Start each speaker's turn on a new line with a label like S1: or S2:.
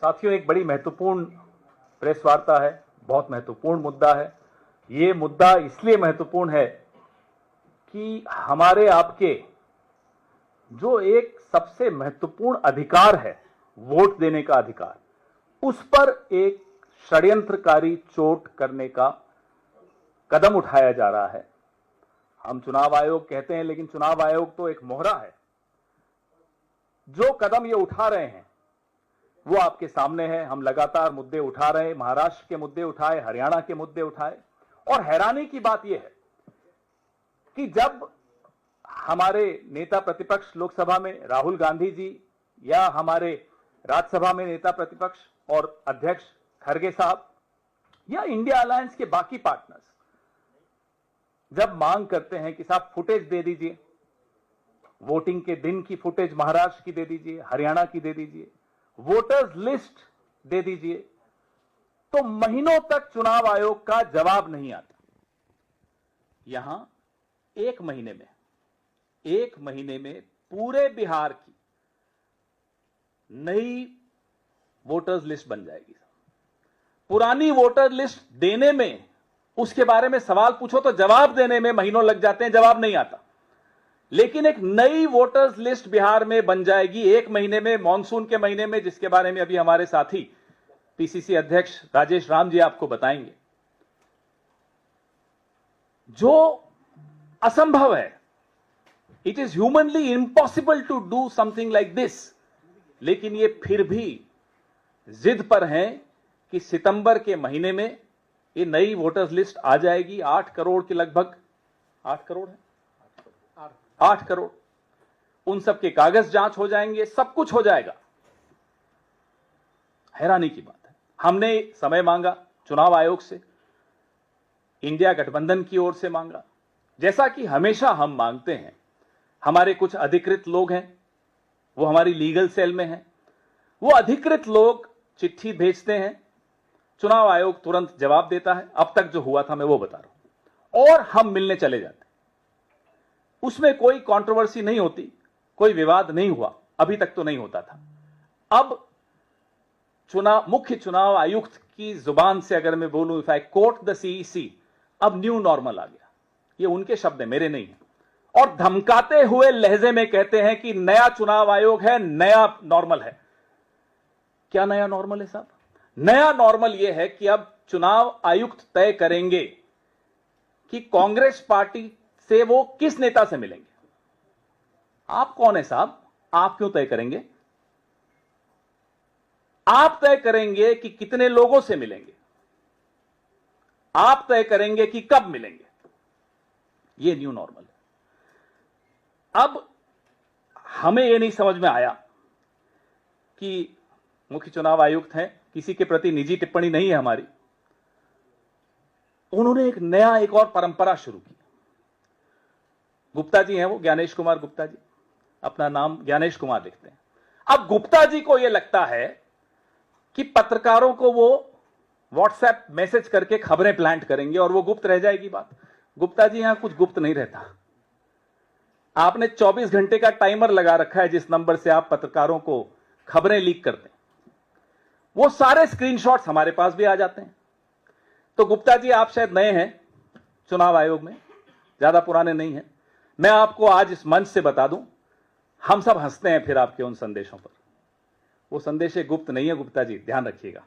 S1: साथियों, एक बड़ी महत्वपूर्ण प्रेस वार्ता है, बहुत महत्वपूर्ण मुद्दा है। ये मुद्दा इसलिए महत्वपूर्ण है कि हमारे आपके जो एक सबसे महत्वपूर्ण अधिकार है, वोट देने का अधिकार, उस पर एक षड्यंत्रकारी चोट करने का कदम उठाया जा रहा है। हम चुनाव आयोग कहते हैं, लेकिन चुनाव आयोग तो एक मोहरा है। जो कदम ये उठा रहे हैं वो आपके सामने है। हम लगातार मुद्दे उठा रहे हैं, महाराष्ट्र के मुद्दे उठाए, हरियाणा के मुद्दे उठाए, और हैरानी की बात यह है कि जब हमारे नेता प्रतिपक्ष लोकसभा में राहुल गांधी जी या हमारे राज्यसभा में नेता प्रतिपक्ष और अध्यक्ष खड़गे साहब या इंडिया अलायंस के बाकी पार्टनर्स जब मांग करते हैं कि साहब फुटेज दे दीजिए, वोटिंग के दिन की फुटेज महाराष्ट्र की दे दीजिए, हरियाणा की दे दीजिए, वोटर्स लिस्ट दे दीजिए, तो महीनों तक चुनाव आयोग का जवाब नहीं आता। यहां एक महीने में पूरे बिहार की नई वोटर्स लिस्ट बन जाएगी। पुरानी वोटर लिस्ट देने में, उसके बारे में सवाल पूछो तो जवाब देने में महीनों लग जाते हैं, जवाब नहीं आता। लेकिन एक नई वोटर्स लिस्ट बिहार में बन जाएगी एक महीने में, मॉनसून के महीने में, जिसके बारे में अभी हमारे साथी पीसीसी अध्यक्ष राजेश राम जी आपको बताएंगे। जो असंभव है, it is humanly impossible to do something like this, लेकिन ये फिर भी जिद पर हैं कि सितंबर के महीने में ये नई वोटर्स लिस्ट आ जाएगी। 8 करोड़ के लगभग, 8 करोड़ है, 8 करोड़, उन सब के कागज जांच हो जाएंगे, सब कुछ हो जाएगा। हैरानी की बात है, हमने समय मांगा चुनाव आयोग से, इंडिया गठबंधन की ओर से मांगा, जैसा कि हमेशा हम मांगते हैं। हमारे कुछ अधिकृत लोग हैं, वो हमारी लीगल सेल में हैं, वो अधिकृत लोग चिट्ठी भेजते हैं, चुनाव आयोग तुरंत जवाब देता है। अब तक जो हुआ था मैं वो बता रहा हूं, और हम मिलने चले जाते हैं। उसमें कोई कंट्रोवर्सी नहीं होती, कोई विवाद नहीं हुआ, अभी तक तो नहीं होता था। अब मुख्य चुनाव आयुक्त की जुबान से अगर मैं बोलूं, if I quote the CEC, अब न्यू नॉर्मल आ गया। ये उनके शब्द है, मेरे नहीं है, और धमकाते हुए लहजे में कहते हैं कि नया चुनाव आयोग है, नया नॉर्मल है। क्या नया नॉर्मल है साहब? नया नॉर्मल यह है कि अब चुनाव आयुक्त तय करेंगे कि कांग्रेस पार्टी से वो किस नेता से मिलेंगे। आप कौन है साहब? आप क्यों तय करेंगे? आप तय करेंगे कि कितने लोगों से मिलेंगे, आप तय करेंगे कि कब मिलेंगे। ये न्यू नॉर्मल है। अब हमें यह नहीं समझ में आया कि मुख्य चुनाव आयुक्त हैं, किसी के प्रति निजी टिप्पणी नहीं है हमारी, उन्होंने एक और परंपरा शुरू की। गुप्ता जी हैं, वो ज्ञानेश कुमार गुप्ता जी, अपना नाम ज्ञानेश कुमार लिखते हैं। अब गुप्ता जी को यह लगता है कि पत्रकारों को वो व्हाट्सएप मैसेज करके खबरें प्लांट करेंगे और वो गुप्त रह जाएगी बात। गुप्ता जी, यहां कुछ गुप्त नहीं रहता। आपने 24 घंटे का टाइमर लगा रखा है, जिस नंबर से आप पत्रकारों को खबरें लीक करते हैं, वो सारे स्क्रीनशॉट्स हमारे पास भी आ जाते हैं। तो गुप्ता जी, आप शायद नए हैं चुनाव आयोग में, ज्यादा पुराने नहीं हैं। मैं आपको आज इस मंच से बता दूं, हम सब हंसते हैं फिर आपके उन संदेशों पर। वो संदेश गुप्त नहीं है गुप्ता जी, ध्यान रखिएगा।